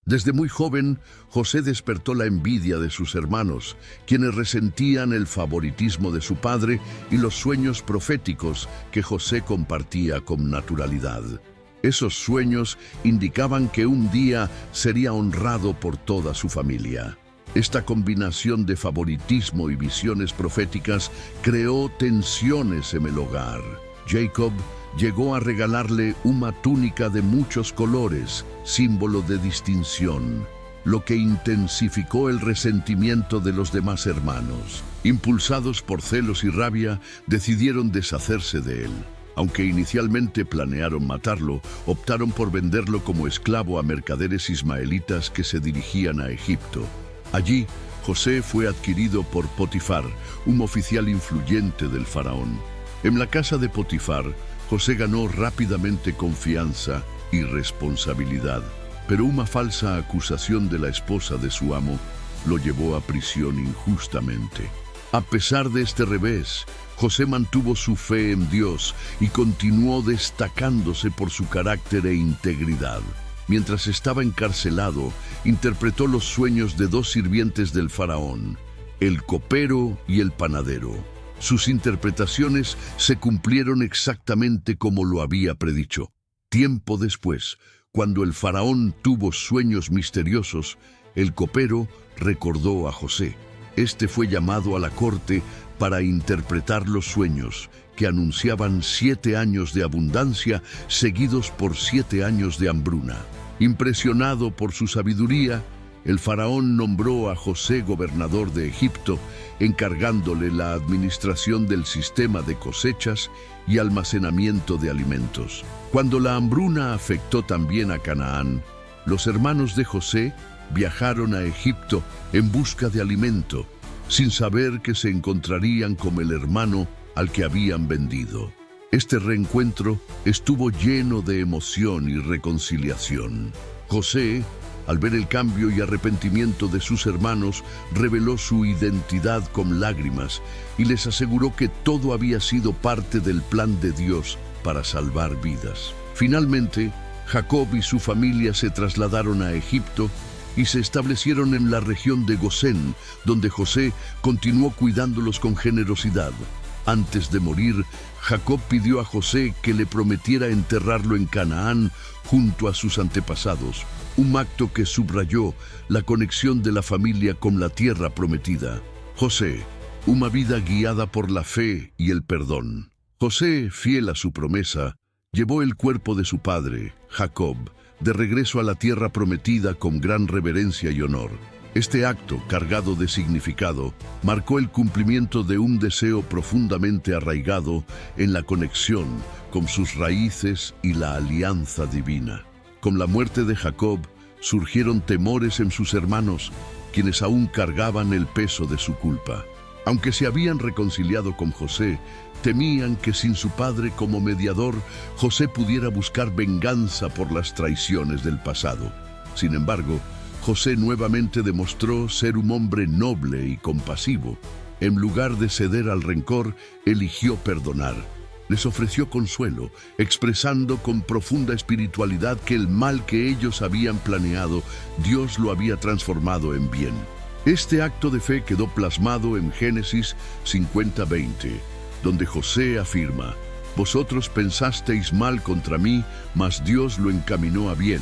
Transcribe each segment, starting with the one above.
Desde muy joven, José despertó la envidia de sus hermanos, quienes resentían el favoritismo de su padre y los sueños proféticos que José compartía con naturalidad. Esos sueños indicaban que un día sería honrado por toda su familia. Esta combinación de favoritismo y visiones proféticas creó tensiones en el hogar. Jacob llegó a regalarle una túnica de muchos colores, símbolo de distinción, lo que intensificó el resentimiento de los demás hermanos. Impulsados por celos y rabia, decidieron deshacerse de él. Aunque inicialmente planearon matarlo, optaron por venderlo como esclavo a mercaderes ismaelitas que se dirigían a Egipto. Allí, José fue adquirido por Potifar, un oficial influyente del faraón. En la casa de Potifar, José ganó rápidamente confianza y responsabilidad, pero una falsa acusación de la esposa de su amo lo llevó a prisión injustamente. A pesar de este revés, José mantuvo su fe en Dios y continuó destacándose por su carácter e integridad. Mientras estaba encarcelado, interpretó los sueños de dos sirvientes del faraón, el copero y el panadero. Sus interpretaciones se cumplieron exactamente como lo había predicho. Tiempo después, cuando el faraón tuvo sueños misteriosos, el copero recordó a José. Este fue llamado a la corte para interpretar los sueños, que anunciaban 7 años de abundancia seguidos por 7 años de hambruna. Impresionado por su sabiduría, el faraón nombró a José gobernador de Egipto, encargándole la administración del sistema de cosechas y almacenamiento de alimentos. Cuando la hambruna afectó también a Canaán, los hermanos de José viajaron a Egipto en busca de alimento, sin saber que se encontrarían con el hermano al que habían vendido. Este reencuentro estuvo lleno de emoción y reconciliación. José, al ver el cambio y arrepentimiento de sus hermanos, reveló su identidad con lágrimas y les aseguró que todo había sido parte del plan de Dios para salvar vidas. Finalmente, Jacob y su familia se trasladaron a Egipto y se establecieron en la región de Gosén, donde José continuó cuidándolos con generosidad. Antes de morir, Jacob pidió a José que le prometiera enterrarlo en Canaán junto a sus antepasados, un acto que subrayó la conexión de la familia con la tierra prometida. José, una vida guiada por la fe y el perdón. José, fiel a su promesa, llevó el cuerpo de su padre, Jacob, de regreso a la tierra prometida con gran reverencia y honor. Este acto, cargado de significado, marcó el cumplimiento de un deseo profundamente arraigado en la conexión con sus raíces y la alianza divina. Con la muerte de Jacob, surgieron temores en sus hermanos, quienes aún cargaban el peso de su culpa. Aunque se habían reconciliado con José, temían que sin su padre como mediador, José pudiera buscar venganza por las traiciones del pasado. Sin embargo, José nuevamente demostró ser un hombre noble y compasivo. En lugar de ceder al rencor, eligió perdonar. Les ofreció consuelo, expresando con profunda espiritualidad que el mal que ellos habían planeado, Dios lo había transformado en bien. Este acto de fe quedó plasmado en Génesis 50:20, donde José afirma: «Vosotros pensasteis mal contra mí, mas Dios lo encaminó a bien».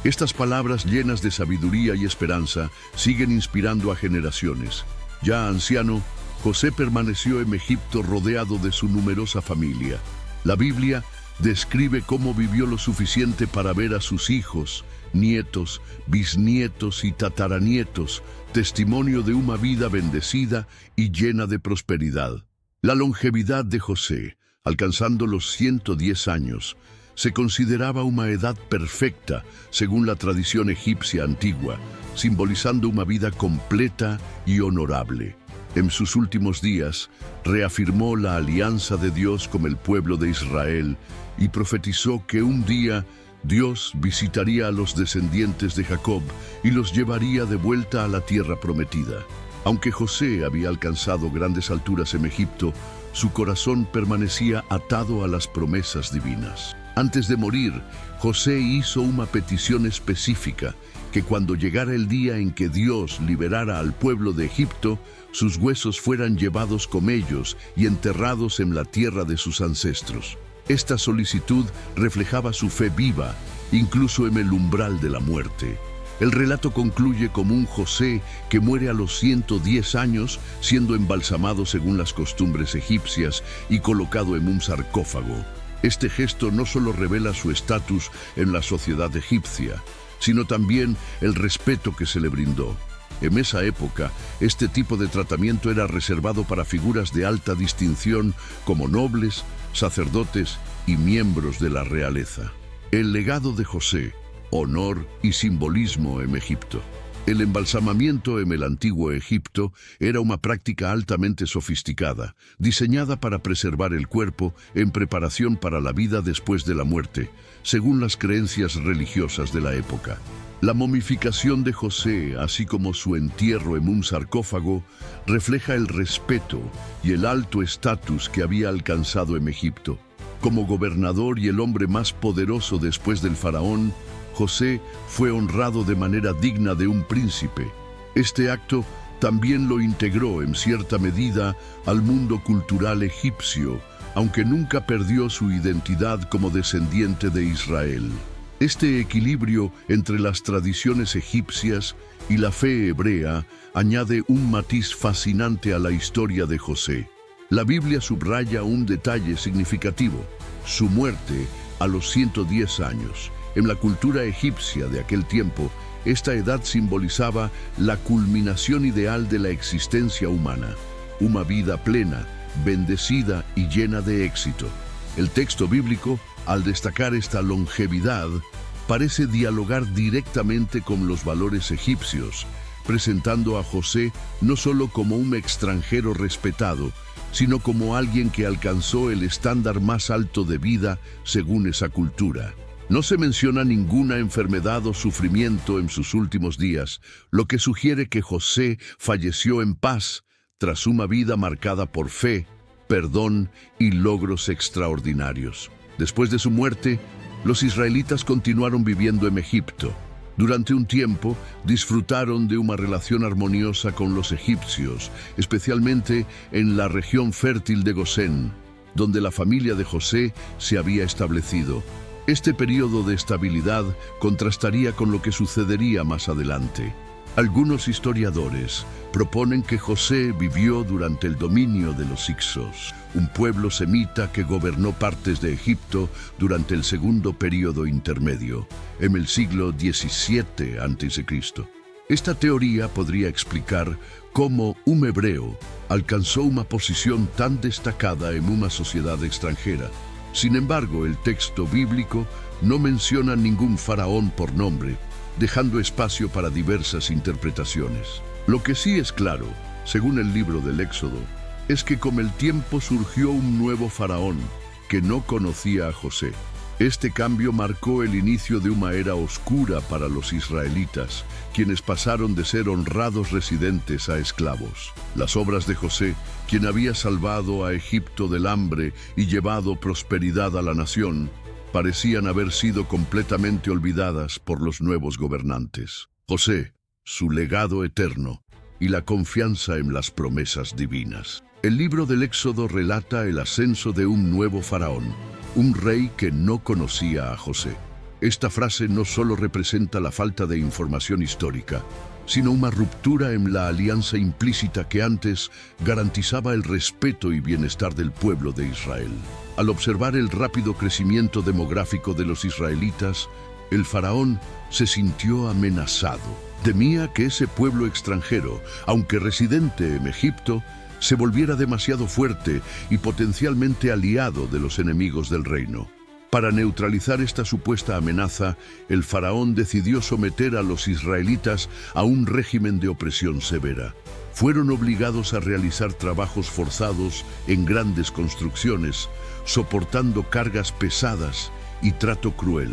Estas palabras llenas de sabiduría y esperanza siguen inspirando a generaciones. Ya anciano, José permaneció en Egipto rodeado de su numerosa familia. La Biblia describe cómo vivió lo suficiente para ver a sus hijos, nietos, bisnietos y tataranietos, testimonio de una vida bendecida y llena de prosperidad. La longevidad de José, alcanzando los 110 años, se consideraba una edad perfecta según la tradición egipcia antigua, simbolizando una vida completa y honorable. En sus últimos días, reafirmó la alianza de Dios con el pueblo de Israel y profetizó que un día Dios visitaría a los descendientes de Jacob y los llevaría de vuelta a la tierra prometida. Aunque José había alcanzado grandes alturas en Egipto, su corazón permanecía atado a las promesas divinas. Antes de morir, José hizo una petición específica que cuando llegara el día en que Dios liberara al pueblo de Egipto, sus huesos fueran llevados con ellos y enterrados en la tierra de sus ancestros. Esta solicitud reflejaba su fe viva, incluso en el umbral de la muerte. El relato concluye como un José que muere a los 110 años, siendo embalsamado según las costumbres egipcias y colocado en un sarcófago. Este gesto no solo revela su estatus en la sociedad egipcia, sino también el respeto que se le brindó. En esa época, este tipo de tratamiento era reservado para figuras de alta distinción como nobles, sacerdotes y miembros de la realeza. El legado de José, honor y simbolismo en Egipto. El embalsamamiento en el antiguo Egipto era una práctica altamente sofisticada, diseñada para preservar el cuerpo en preparación para la vida después de la muerte, según las creencias religiosas de la época. La momificación de José, así como su entierro en un sarcófago, refleja el respeto y el alto estatus que había alcanzado en Egipto. Como gobernador y el hombre más poderoso después del faraón, José fue honrado de manera digna de un príncipe. Este acto también lo integró en cierta medida al mundo cultural egipcio, aunque nunca perdió su identidad como descendiente de Israel. Este equilibrio entre las tradiciones egipcias y la fe hebrea añade un matiz fascinante a la historia de José. La Biblia subraya un detalle significativo: su muerte a los 110 años. En la cultura egipcia de aquel tiempo, esta edad simbolizaba la culminación ideal de la existencia humana, una vida plena, bendecida y llena de éxito. El texto bíblico, al destacar esta longevidad, parece dialogar directamente con los valores egipcios, presentando a José no solo como un extranjero respetado, sino como alguien que alcanzó el estándar más alto de vida según esa cultura. No se menciona ninguna enfermedad o sufrimiento en sus últimos días, lo que sugiere que José falleció en paz tras una vida marcada por fe, perdón y logros extraordinarios. Después de su muerte, los israelitas continuaron viviendo en Egipto. Durante un tiempo, disfrutaron de una relación armoniosa con los egipcios, especialmente en la región fértil de Gosén, donde la familia de José se había establecido. Este periodo de estabilidad contrastaría con lo que sucedería más adelante. Algunos historiadores proponen que José vivió durante el dominio de los Hicsos, un pueblo semita que gobernó partes de Egipto durante el segundo período intermedio, en el siglo XVII a.C. Esta teoría podría explicar cómo un hebreo alcanzó una posición tan destacada en una sociedad extranjera. Sin embargo, el texto bíblico no menciona ningún faraón por nombre, dejando espacio para diversas interpretaciones. Lo que sí es claro, según el libro del Éxodo, es que con el tiempo surgió un nuevo faraón que no conocía a José. Este cambio marcó el inicio de una era oscura para los israelitas, quienes pasaron de ser honrados residentes a esclavos. Las obras de José, quien había salvado a Egipto del hambre y llevado prosperidad a la nación, parecían haber sido completamente olvidadas por los nuevos gobernantes. José, su legado eterno y la confianza en las promesas divinas. El libro del Éxodo relata el ascenso de un nuevo faraón, un rey que no conocía a José. Esta frase no solo representa la falta de información histórica, sino una ruptura en la alianza implícita que antes garantizaba el respeto y bienestar del pueblo de Israel. Al observar el rápido crecimiento demográfico de los israelitas, el faraón se sintió amenazado. Temía que ese pueblo extranjero, aunque residente en Egipto, se volviera demasiado fuerte y potencialmente aliado de los enemigos del reino. Para neutralizar esta supuesta amenaza, el faraón decidió someter a los israelitas a un régimen de opresión severa. Fueron obligados a realizar trabajos forzados en grandes construcciones, soportando cargas pesadas y trato cruel.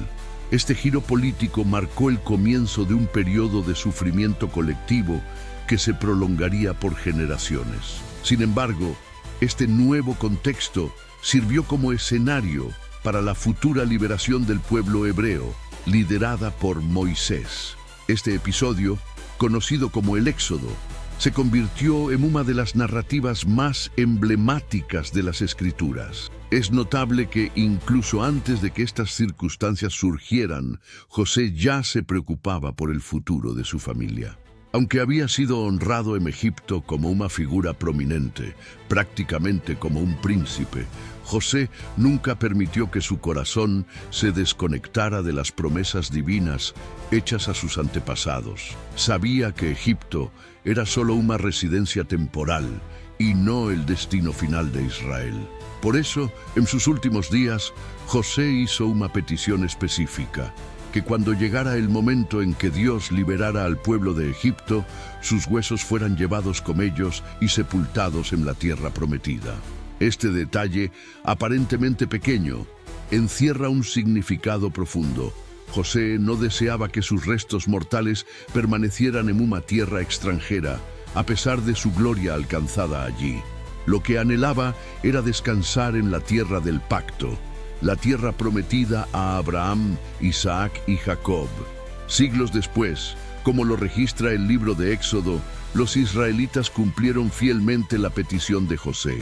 Este giro político marcó el comienzo de un periodo de sufrimiento colectivo que se prolongaría por generaciones. Sin embargo, este nuevo contexto sirvió como escenario para la futura liberación del pueblo hebreo, liderada por Moisés. Este episodio, conocido como el Éxodo, se convirtió en una de las narrativas más emblemáticas de las Escrituras. Es notable que incluso antes de que estas circunstancias surgieran, José ya se preocupaba por el futuro de su familia. Aunque había sido honrado en Egipto como una figura prominente, prácticamente como un príncipe, José nunca permitió que su corazón se desconectara de las promesas divinas hechas a sus antepasados. Sabía que Egipto era solo una residencia temporal y no el destino final de Israel. Por eso, en sus últimos días, José hizo una petición específica: que cuando llegara el momento en que Dios liberara al pueblo de Egipto, sus huesos fueran llevados con ellos y sepultados en la tierra prometida. Este detalle, aparentemente pequeño, encierra un significado profundo. José no deseaba que sus restos mortales permanecieran en una tierra extranjera, a pesar de su gloria alcanzada allí. Lo que anhelaba era descansar en la tierra del pacto, la tierra prometida a Abraham, Isaac y Jacob. Siglos después, como lo registra el libro de Éxodo, los israelitas cumplieron fielmente la petición de José.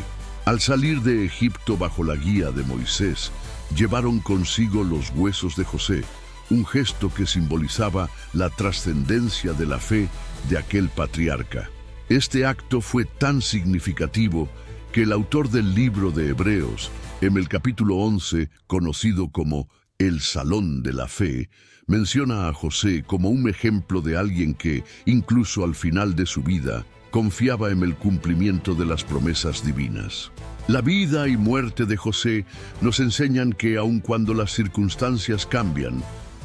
Al salir de Egipto bajo la guía de Moisés, llevaron consigo los huesos de José, un gesto que simbolizaba la trascendencia de la fe de aquel patriarca. Este acto fue tan significativo que el autor del libro de Hebreos, en el capítulo 11, conocido como el Salón de la Fe, menciona a José como un ejemplo de alguien que, incluso al final de su vida, confiaba en el cumplimiento de las promesas divinas. La vida y muerte de José nos enseñan que aun cuando las circunstancias cambian,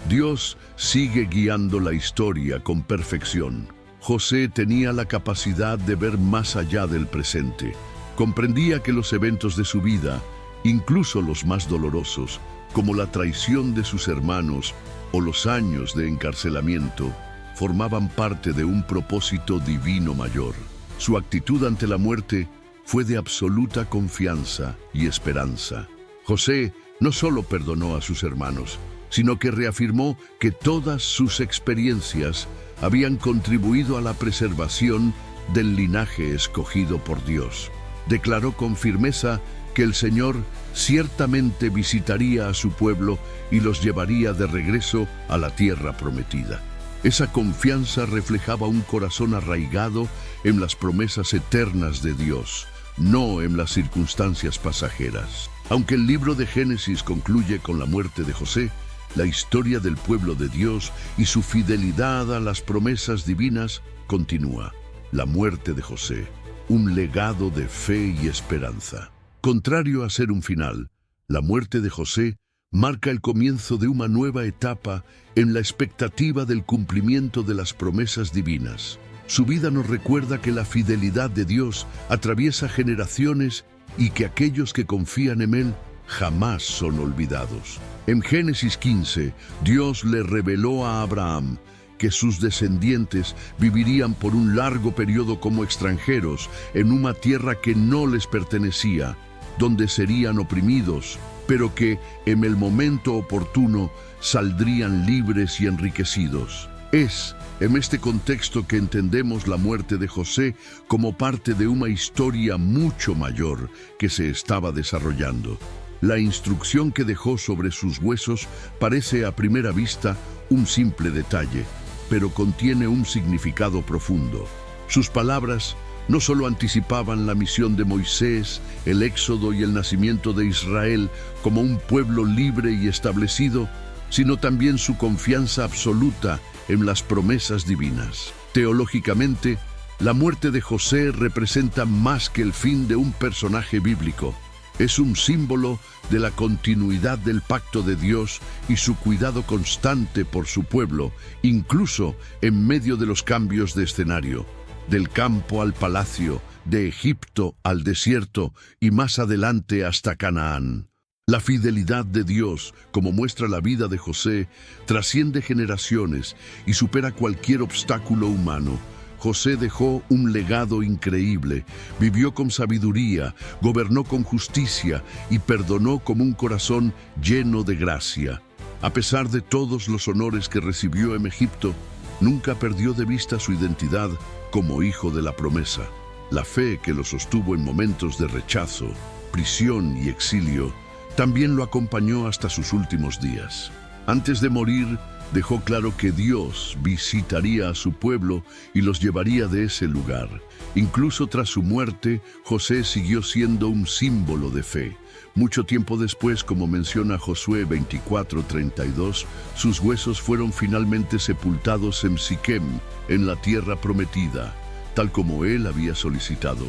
Dios sigue guiando la historia con perfección. José tenía la capacidad de ver más allá del presente. Comprendía que los eventos de su vida, incluso los más dolorosos, como la traición de sus hermanos o los años de encarcelamiento, formaban parte de un propósito divino mayor. Su actitud ante la muerte fue de absoluta confianza y esperanza. José no solo perdonó a sus hermanos, sino que reafirmó que todas sus experiencias habían contribuido a la preservación del linaje escogido por Dios. Declaró con firmeza que el Señor ciertamente visitaría a su pueblo y los llevaría de regreso a la tierra prometida. Esa confianza reflejaba un corazón arraigado en las promesas eternas de Dios, no en las circunstancias pasajeras. Aunque el libro de Génesis concluye con la muerte de José, la historia del pueblo de Dios y su fidelidad a las promesas divinas continúa. La muerte de José, un legado de fe y esperanza. Contrario a ser un final, la muerte de José marca el comienzo de una nueva etapa en la expectativa del cumplimiento de las promesas divinas. Su vida nos recuerda que la fidelidad de Dios atraviesa generaciones y que aquellos que confían en Él jamás son olvidados. En Génesis 15, Dios le reveló a Abraham que sus descendientes vivirían por un largo periodo como extranjeros en una tierra que no les pertenecía, donde serían oprimidos, pero que en el momento oportuno saldrían libres y enriquecidos. Es en este contexto que entendemos la muerte de José como parte de una historia mucho mayor que se estaba desarrollando. La instrucción que dejó sobre sus huesos parece a primera vista un simple detalle, pero contiene un significado profundo. Sus palabras no solo anticipaban la misión de Moisés, el éxodo y el nacimiento de Israel como un pueblo libre y establecido, sino también su confianza absoluta en las promesas divinas. Teológicamente, la muerte de José representa más que el fin de un personaje bíblico. Es un símbolo de la continuidad del pacto de Dios y su cuidado constante por su pueblo, incluso en medio de los cambios de escenario, del campo al palacio, de Egipto al desierto y más adelante hasta Canaán. La fidelidad de Dios, como muestra la vida de José, trasciende generaciones y supera cualquier obstáculo humano. José dejó un legado increíble, vivió con sabiduría, gobernó con justicia y perdonó con un corazón lleno de gracia. A pesar de todos los honores que recibió en Egipto, nunca perdió de vista su identidad como hijo de la promesa. La fe que lo sostuvo en momentos de rechazo, prisión y exilio, también lo acompañó hasta sus últimos días. Antes de morir, dejó claro que Dios visitaría a su pueblo y los llevaría de ese lugar. Incluso tras su muerte, José siguió siendo un símbolo de fe. Mucho tiempo después, como menciona Josué 24:32, sus huesos fueron finalmente sepultados en Siquem, en la tierra prometida, tal como él había solicitado.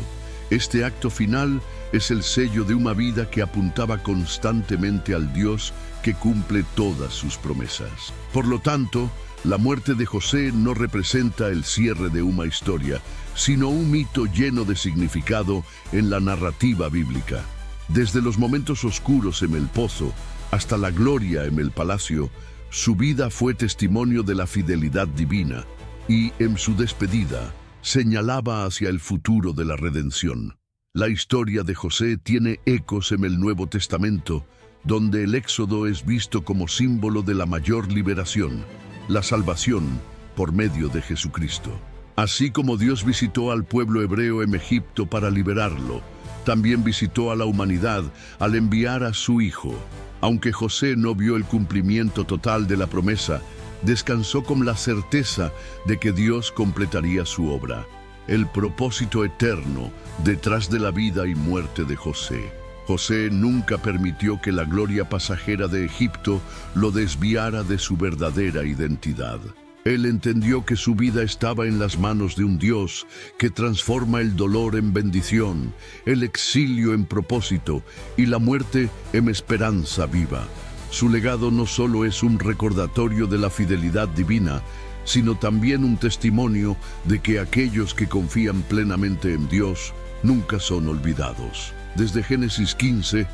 Este acto final es el sello de una vida que apuntaba constantemente al Dios que cumple todas sus promesas. Por lo tanto, la muerte de José no representa el cierre de una historia, sino un mito lleno de significado en la narrativa bíblica. Desde los momentos oscuros en el pozo hasta la gloria en el palacio, su vida fue testimonio de la fidelidad divina y, en su despedida, señalaba hacia el futuro de la redención. La historia de José tiene ecos en el Nuevo Testamento, donde el Éxodo es visto como símbolo de la mayor liberación, la salvación por medio de Jesucristo. Así como Dios visitó al pueblo hebreo en Egipto para liberarlo, también visitó a la humanidad al enviar a su Hijo. Aunque José no vio el cumplimiento total de la promesa, descansó con la certeza de que Dios completaría su obra, el propósito eterno detrás de la vida y muerte de José. José nunca permitió que la gloria pasajera de Egipto lo desviara de su verdadera identidad. Él entendió que su vida estaba en las manos de un Dios que transforma el dolor en bendición, el exilio en propósito y la muerte en esperanza viva. Su legado no solo es un recordatorio de la fidelidad divina, sino también un testimonio de que aquellos que confían plenamente en Dios nunca son olvidados. Desde Génesis 15,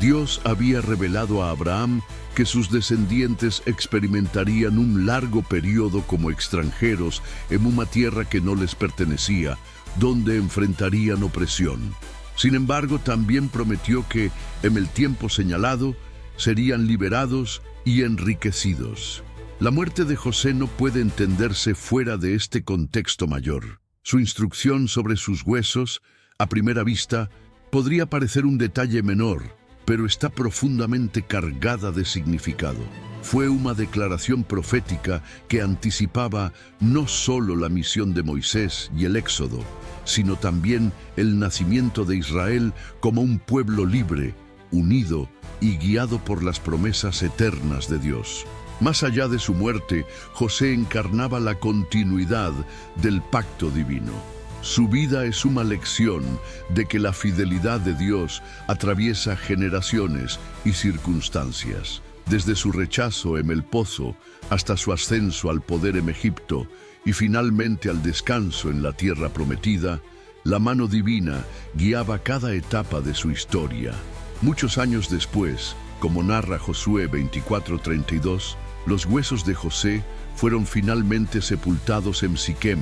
Dios había revelado a Abraham que sus descendientes experimentarían un largo periodo como extranjeros en una tierra que no les pertenecía, donde enfrentarían opresión. Sin embargo, también prometió que, en el tiempo señalado, serían liberados y enriquecidos. La muerte de José no puede entenderse fuera de este contexto mayor. Su instrucción sobre sus huesos, a primera vista, podría parecer un detalle menor, pero está profundamente cargada de significado. Fue una declaración profética que anticipaba no solo la misión de Moisés y el Éxodo, sino también el nacimiento de Israel como un pueblo libre, unido y guiado por las promesas eternas de Dios. Más allá de su muerte, José encarnaba la continuidad del pacto divino. Su vida es una lección de que la fidelidad de Dios atraviesa generaciones y circunstancias. Desde su rechazo en el pozo hasta su ascenso al poder en Egipto y finalmente al descanso en la tierra prometida, la mano divina guiaba cada etapa de su historia. Muchos años después, como narra Josué 24:32, los huesos de José fueron finalmente sepultados en Siquem,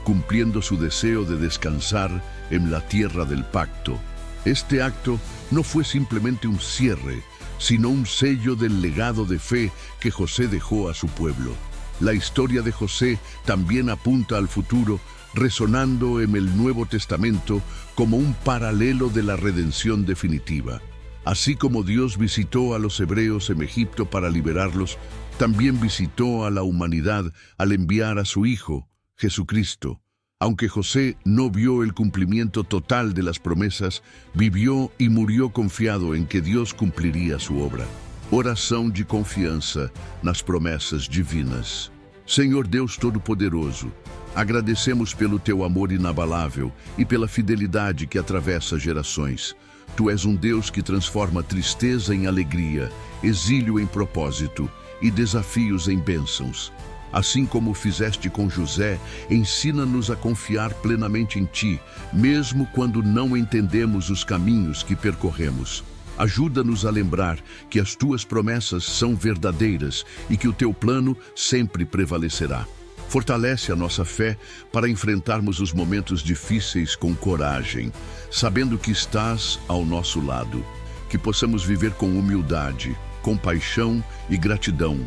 cumpliendo su deseo de descansar en la tierra del pacto. Este acto no fue simplemente un cierre, sino un sello del legado de fe que José dejó a su pueblo. La historia de José también apunta al futuro, resonando en el Nuevo Testamento como un paralelo de la redención definitiva. Así como Dios visitó a los hebreos en Egipto para liberarlos, también visitó a la humanidad al enviar a su Hijo, Jesucristo. Aunque José no vio el cumplimiento total de las promesas, vivió y murió confiado en que Deus cumpriria sua obra. Oração de confiança nas promessas divinas. Senhor Deus Todo-Poderoso, agradecemos pelo teu amor inabalável e pela fidelidade que atravessa gerações. Tu és Deus que transforma tristeza em alegria, exílio em propósito e desafios em bênçãos. Assim como fizeste com José, ensina-nos a confiar plenamente em Ti, mesmo quando não entendemos os caminhos que percorremos. Ajuda-nos a lembrar que as Tuas promessas são verdadeiras e que o Teu plano sempre prevalecerá. Fortalece a nossa fé para enfrentarmos os momentos difíceis com coragem, sabendo que estás ao nosso lado. Que possamos viver com humildade, compaixão e gratidão,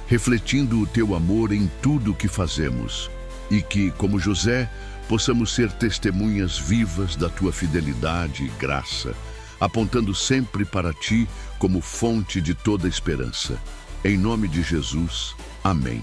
refletindo o teu amor em tudo o que fazemos, e que, como José, possamos ser testemunhas vivas da tua fidelidade e graça, apontando sempre para ti como fonte de toda esperança. Em nome de Jesus, amém.